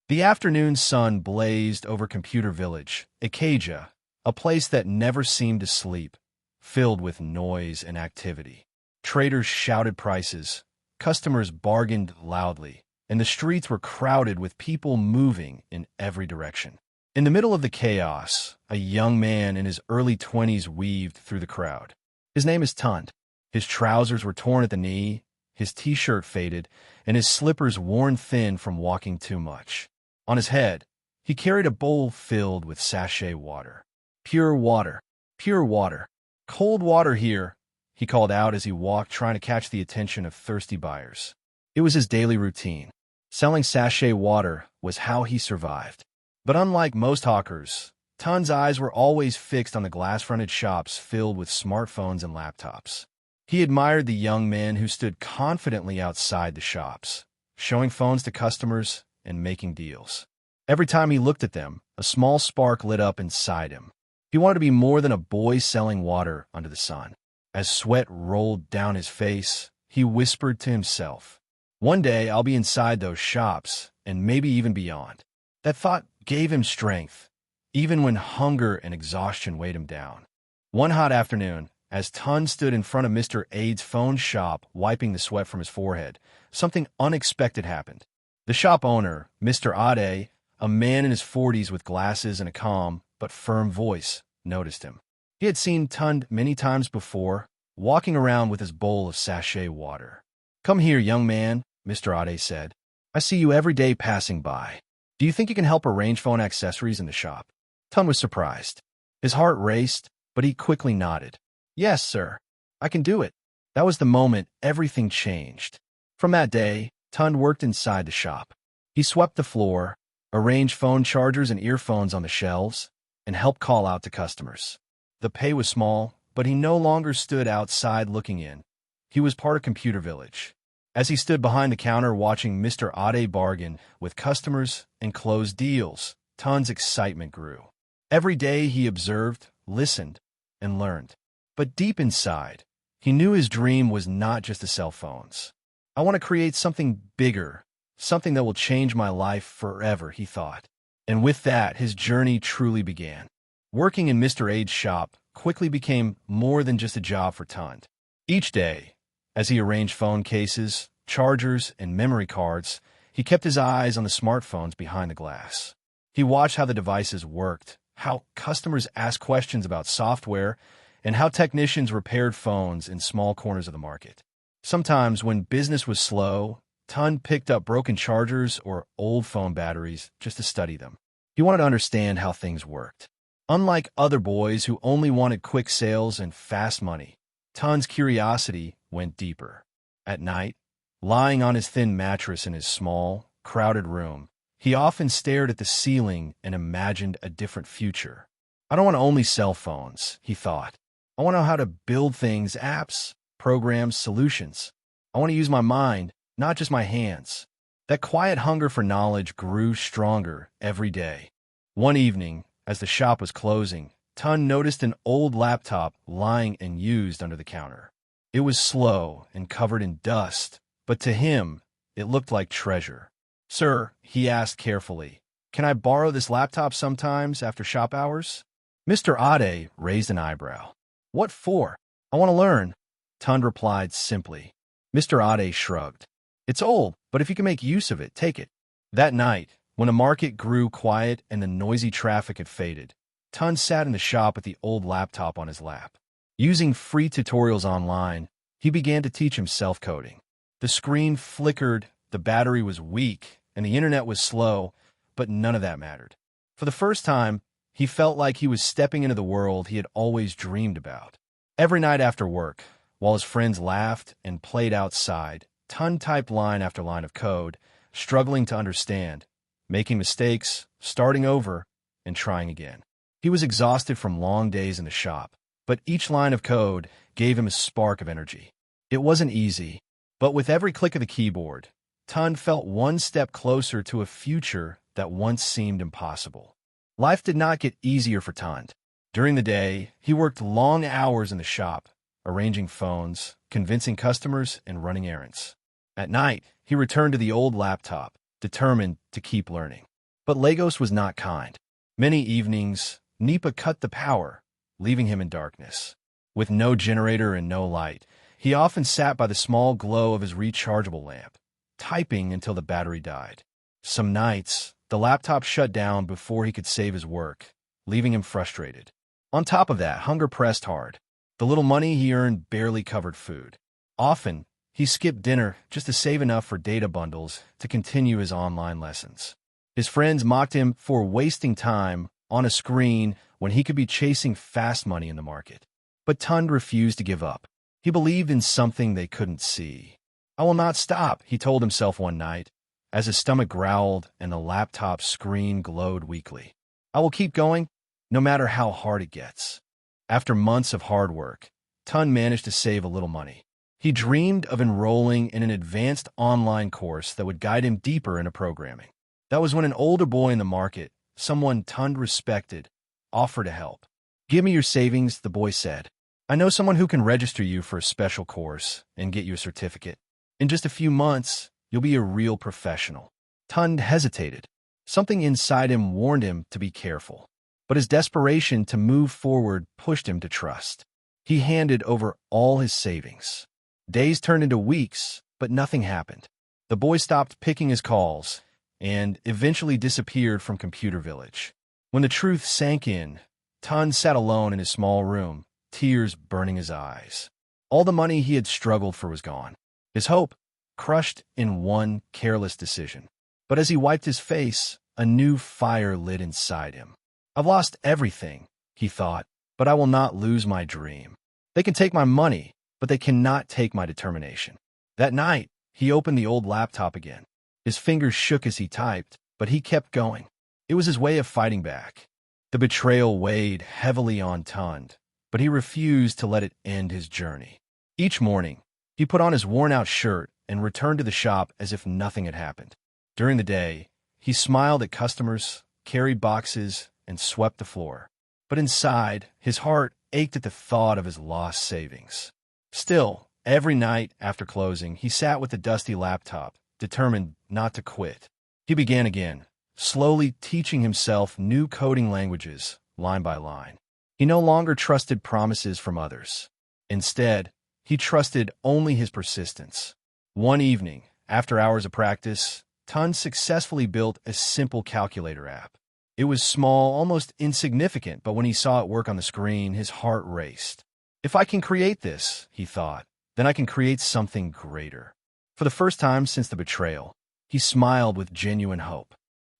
The afternoon sun blazed over Computer Village, Ikeja, a place that never seemed to sleep, filled with noise and activity. Traders shouted prices, customers bargained loudly, and the streets were crowded with people moving in every direction. In the middle of the chaos, a young man in his early 20s weaved through the crowd. His name is Tunde. His trousers were torn at the knee, his t-shirt faded, and his slippers worn thin from walking too much. On his head, he carried a bowl filled with sachet water. Pure water, pure water. Cold water here, he called out as he walked, trying to catch the attention of thirsty buyers. It was his daily routine. Selling sachet water was how he survived. But unlike most hawkers, Tunde's eyes were always fixed on the glass-fronted shops filled with smartphones and laptops. He admired the young men who stood confidently outside the shops, showing phones to customers and making deals. Every time he looked at them, a small spark lit up inside him. He wanted to be more than a boy selling water under the sun. As sweat rolled down his face, he whispered to himself, "One day I'll be inside those shops, and maybe even beyond." That thought gave him strength, even when hunger and exhaustion weighed him down. One hot afternoon, as Tunde stood in front of Mr. Ade's phone shop, wiping the sweat from his forehead, something unexpected happened. The shop owner, Mr. Ade, a man in his 40s with glasses and a calm but firm voice, noticed him. He had seen Tunde many times before, walking around with his bowl of sachet water. "Come here, young man," Mr. Ade said. "I see you every day passing by. Do you think you can help arrange phone accessories in the shop?" Tunde was surprised. His heart raced, but he quickly nodded. "Yes, sir. I can do it." That was the moment everything changed. From that day, Tunde worked inside the shop. He swept the floor, arranged phone chargers and earphones on the shelves, and helped call out to customers. The pay was small, but he no longer stood outside looking in. He was part of Computer Village. As he stood behind the counter watching Mr. Ade bargain with customers and close deals, Tunde's excitement grew. Every day he observed, listened, and learned. But deep inside, he knew his dream was not just to sell phones. "I want to create something bigger, something that will change my life forever," he thought. And with that, his journey truly began. Working in Mr. Ade's shop quickly became more than just a job for Tunde. Each day, as he arranged phone cases, chargers, and memory cards, he kept his eyes on the smartphones behind the glass. He watched how the devices worked, how customers asked questions about software, and how technicians repaired phones in small corners of the market. Sometimes, when business was slow, Tunde picked up broken chargers or old phone batteries just to study them. He wanted to understand how things worked. Unlike other boys who only wanted quick sales and fast money, Tunde's curiosity went deeper. At night, lying on his thin mattress in his small, crowded room, he often stared at the ceiling and imagined a different future. "I don't want to only sell phones," he thought. "I want to know how to build things, apps, programs, solutions. I want to use my mind, not just my hands." That quiet hunger for knowledge grew stronger every day. One evening, as the shop was closing, Tunde noticed an old laptop lying unused under the counter. It was slow and covered in dust, but to him, it looked like treasure. "Sir," he asked carefully, "can I borrow this laptop sometimes after shop hours?" Mr. Ade raised an eyebrow. "What for?" "I want to learn," Tunde replied simply. Mr. Ade shrugged. "It's old, but if you can make use of it, take it." That night, when the market grew quiet and the noisy traffic had faded, Tunde sat in the shop with the old laptop on his lap. Using free tutorials online, he began to teach himself coding. The screen flickered, the battery was weak, and the internet was slow, but none of that mattered. For the first time, he felt like he was stepping into the world he had always dreamed about. Every night after work, while his friends laughed and played outside, Tunde typed line after line of code, struggling to understand, making mistakes, starting over, and trying again. He was exhausted from long days in the shop, but each line of code gave him a spark of energy. It wasn't easy, but with every click of the keyboard, Tunde felt one step closer to a future that once seemed impossible. Life did not get easier for Tunde. During the day, he worked long hours in the shop, arranging phones, convincing customers, and running errands. At night, he returned to the old laptop, determined to keep learning. But Lagos was not kind. Many evenings, Nipa cut the power, leaving him in darkness. With no generator and no light, he often sat by the small glow of his rechargeable lamp, typing until the battery died. Some nights, the laptop shut down before he could save his work, leaving him frustrated. On top of that, hunger pressed hard. The little money he earned barely covered food. Often, he skipped dinner just to save enough for data bundles to continue his online lessons. His friends mocked him for wasting time on a screen when he could be chasing fast money in the market. But Tunde refused to give up. He believed in something they couldn't see. "I will not stop," he told himself one night, as his stomach growled and the laptop screen glowed weakly. "I will keep going, no matter how hard it gets." After months of hard work, Tunde managed to save a little money. He dreamed of enrolling in an advanced online course that would guide him deeper into programming. That was when an older boy in the market, someone Tunde respected, offered to help. "Give me your savings," the boy said. "I know someone who can register you for a special course and get you a certificate. In just a few months, you'll be a real professional." Tunde hesitated. Something inside him warned him to be careful. But his desperation to move forward pushed him to trust. He handed over all his savings. Days turned into weeks, but nothing happened. The boy stopped picking his calls and eventually disappeared from Computer Village. When the truth sank in, Tunde sat alone in his small room, tears burning his eyes. All the money he had struggled for was gone. His hope crushed in one careless decision. But as he wiped his face, a new fire lit inside him. "I've lost everything," he thought, "but I will not lose my dream. They can take my money, but they cannot take my determination." That night, he opened the old laptop again. His fingers shook as he typed, but he kept going. It was his way of fighting back. The betrayal weighed heavily on Tunde, but he refused to let it end his journey. Each morning, he put on his worn-out shirt and returned to the shop as if nothing had happened. During the day, he smiled at customers, carried boxes, and swept the floor. But inside, his heart ached at the thought of his lost savings. Still, every night after closing, he sat with the dusty laptop, determined not to quit. He began again, slowly teaching himself new coding languages, line by line. He no longer trusted promises from others. Instead, he trusted only his persistence. One evening, after hours of practice, Tunde successfully built a simple calculator app. It was small, almost insignificant, but when he saw it work on the screen, his heart raced. "If I can create this," he thought, "then I can create something greater." For the first time since the betrayal, he smiled with genuine hope.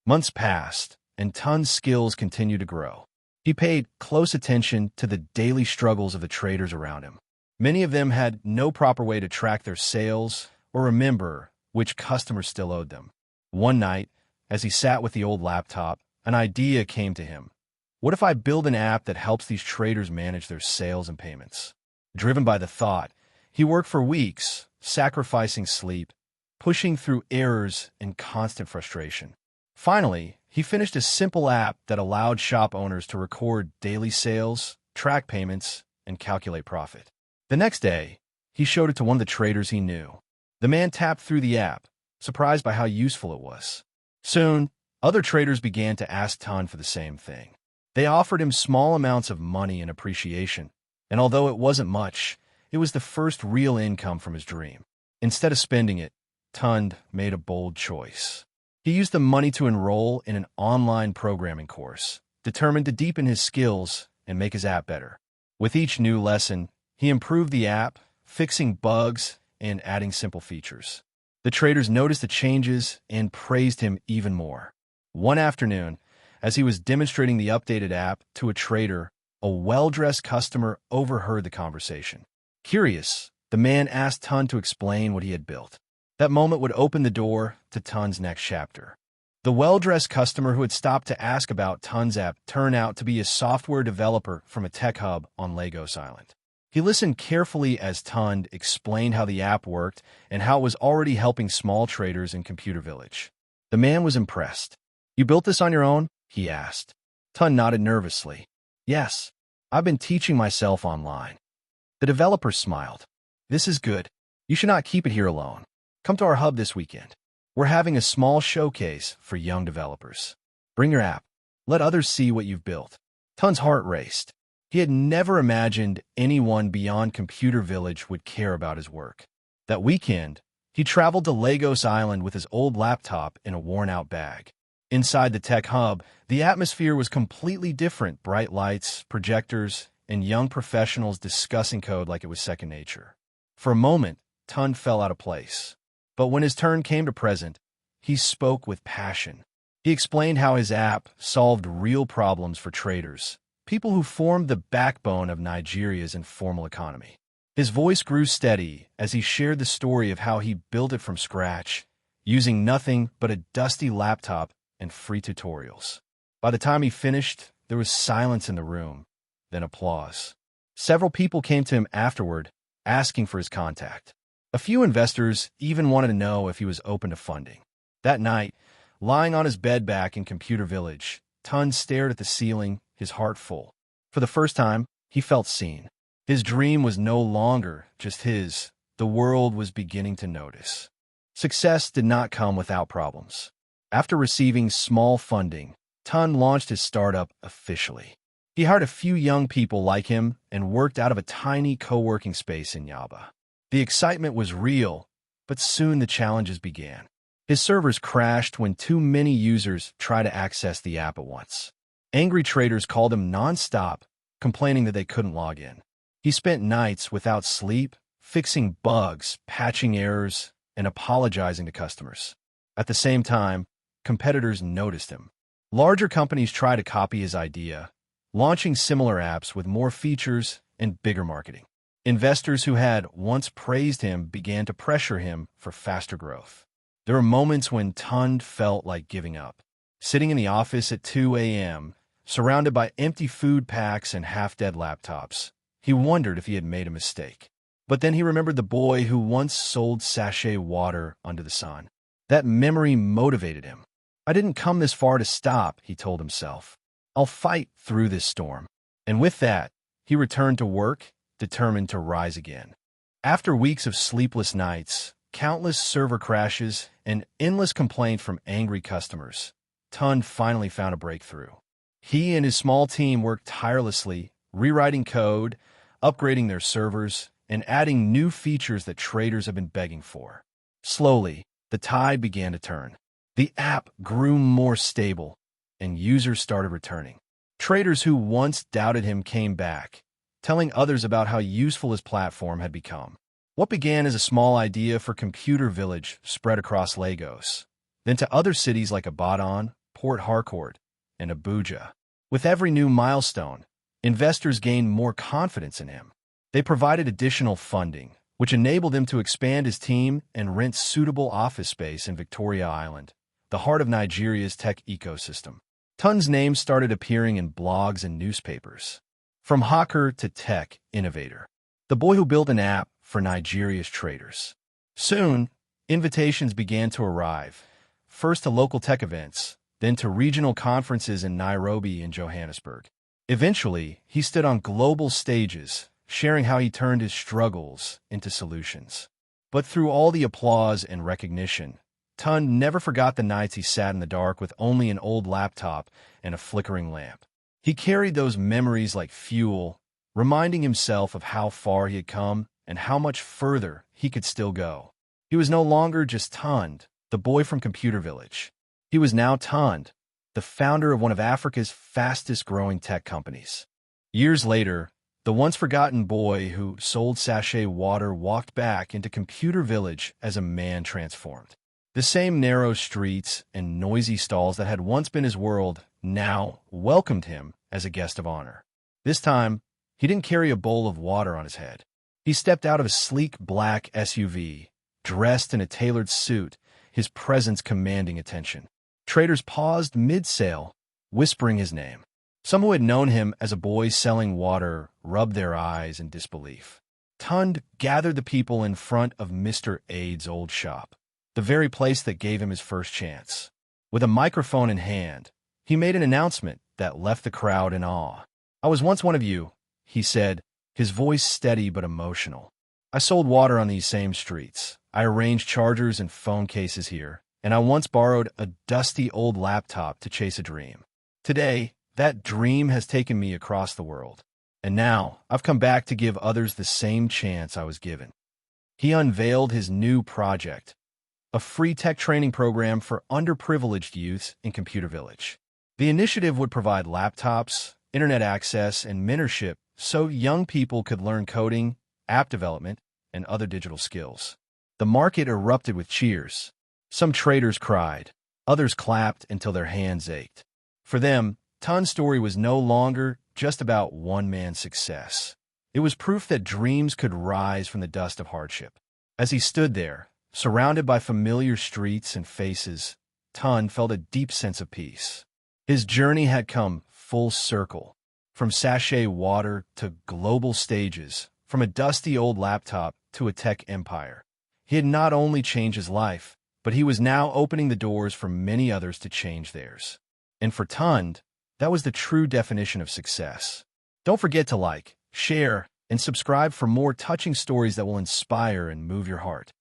Months passed, and Tunde's skills continued to grow. He paid close attention to the daily struggles of the traders around him. Many of them had no proper way to track their sales or remember which customers still owed them. One night, as he sat with the old laptop, an idea came to him. What if I build an app that helps these traders manage their sales and payments? Driven by the thought, he worked for weeks, sacrificing sleep, pushing through errors and constant frustration. Finally, he finished a simple app that allowed shop owners to record daily sales, track payments, and calculate profit. The next day, he showed it to one of the traders he knew. The man tapped through the app, surprised by how useful it was. Soon, other traders began to ask Tunde for the same thing. They offered him small amounts of money in appreciation, and although it wasn't much, it was the first real income from his dream. Instead of spending it, Tunde made a bold choice. He used the money to enroll in an online programming course, determined to deepen his skills and make his app better. With each new lesson, he improved the app, fixing bugs and adding simple features. The traders noticed the changes and praised him even more. One afternoon, as he was demonstrating the updated app to a trader, a well-dressed customer overheard the conversation. Curious, the man asked Tunde to explain what he had built. That moment would open the door to Tunde's next chapter. The well-dressed customer who had stopped to ask about Tunde's app turned out to be a software developer from a tech hub on Lagos Island. He listened carefully as Tunde explained how the app worked and how it was already helping small traders in Computer Village. The man was impressed. "You built this on your own?" he asked. Tunde nodded nervously. "Yes, I've been teaching myself online." The developer smiled. "This is good. You should not keep it here alone. Come to our hub this weekend. We're having a small showcase for young developers." Bring your app. Let others see what you've built. Tun's heart raced. He had never imagined anyone beyond Computer Village would care about his work. That weekend, he traveled to Lagos Island with his old laptop in a worn-out bag. Inside the tech hub, the atmosphere was completely different. Bright lights, projectors, and young professionals discussing code like it was second nature. For a moment, Tun fell out of place. But when his turn came to present, he spoke with passion. He explained how his app solved real problems for traders, people who formed the backbone of Nigeria's informal economy. His voice grew steady as he shared the story of how he built it from scratch, using nothing but a dusty laptop and free tutorials. By the time he finished, there was silence in the room, then applause. Several people came to him afterward, asking for his contact. A few investors even wanted to know if he was open to funding. That night, lying on his bed back in Computer Village, Tun stared at the ceiling, his heart full. For the first time, he felt seen. His dream was no longer just his. The world was beginning to notice. Success did not come without problems. After receiving small funding, Tun launched his startup officially. He hired a few young people like him and worked out of a tiny co-working space in Yaba. The excitement was real, but soon the challenges began. His servers crashed when too many users tried to access the app at once. Angry traders called him non-stop, complaining that they couldn't log in. He spent nights without sleep, fixing bugs, patching errors, and apologizing to customers. At the same time, competitors noticed him. Larger companies tried to copy his idea, launching similar apps with more features and bigger marketing. Investors who had once praised him began to pressure him for faster growth. There were moments when Tun felt like giving up. Sitting in the office at 2 a.m., surrounded by empty food packs and half-dead laptops, he wondered if he had made a mistake. But then he remembered the boy who once sold sachet water under the sun. That memory motivated him. I didn't come this far to stop, he told himself. I'll fight through this storm. And with that, he returned to work, determined to rise again. After weeks of sleepless nights, countless server crashes, and endless complaints from angry customers, Tun finally found a breakthrough. He and his small team worked tirelessly, rewriting code, upgrading their servers, and adding new features that traders have been begging for. Slowly, the tide began to turn. The app grew more stable, and users started returning. Traders who once doubted him came back, telling others about how useful his platform had become. What began as a small idea for Computer Village spread across Lagos, then to other cities like Ibadan, Port Harcourt, and Abuja. With every new milestone, investors gained more confidence in him. They provided additional funding, which enabled him to expand his team and rent suitable office space in Victoria Island, the heart of Nigeria's tech ecosystem. Tun's name started appearing in blogs and newspapers. From hacker to tech innovator, the boy who built an app for Nigeria's traders. Soon, invitations began to arrive, first to local tech events, then to regional conferences in Nairobi and Johannesburg. Eventually, he stood on global stages, sharing how he turned his struggles into solutions. But through all the applause and recognition, Tun never forgot the nights he sat in the dark with only an old laptop and a flickering lamp. He carried those memories like fuel, reminding himself of how far he had come and how much further he could still go. He was no longer just Tun, the boy from Computer Village. He was now Tun, the founder of one of Africa's fastest-growing tech companies. Years later, the once-forgotten boy who sold sachet water walked back into Computer Village as a man transformed. The same narrow streets and noisy stalls that had once been his world now welcomed him as a guest of honor. This time, he didn't carry a bowl of water on his head. He stepped out of a sleek black SUV, dressed in a tailored suit, his presence commanding attention. Traders paused mid-sale, whispering his name. Some who had known him as a boy selling water rubbed their eyes in disbelief. Tunde gathered the people in front of Mr. Aid's old shop, the very place that gave him his first chance. With a microphone in hand, he made an announcement that left the crowd in awe. "I was once one of you," he said, his voice steady but emotional. "I sold water on these same streets. I arranged chargers and phone cases here, and I once borrowed a dusty old laptop to chase a dream. Today, that dream has taken me across the world, and now I've come back to give others the same chance I was given. He unveiled his new project, a free tech training program for underprivileged youth in Computer Village. The initiative would provide laptops, internet access, and mentorship so young people could learn coding, app development, and other digital skills. The market erupted with cheers. Some traders cried, others clapped until their hands ached. For them, Tunde's story was no longer just about one man's success. It was proof that dreams could rise from the dust of hardship. As he stood there, surrounded by familiar streets and faces, Tunde felt a deep sense of peace. His journey had come full circle, from sachet water to global stages, from a dusty old laptop to a tech empire. He had not only changed his life, but he was now opening the doors for many others to change theirs. And for Tunde, that was the true definition of success. Don't forget to like, share, and subscribe for more touching stories that will inspire and move your heart.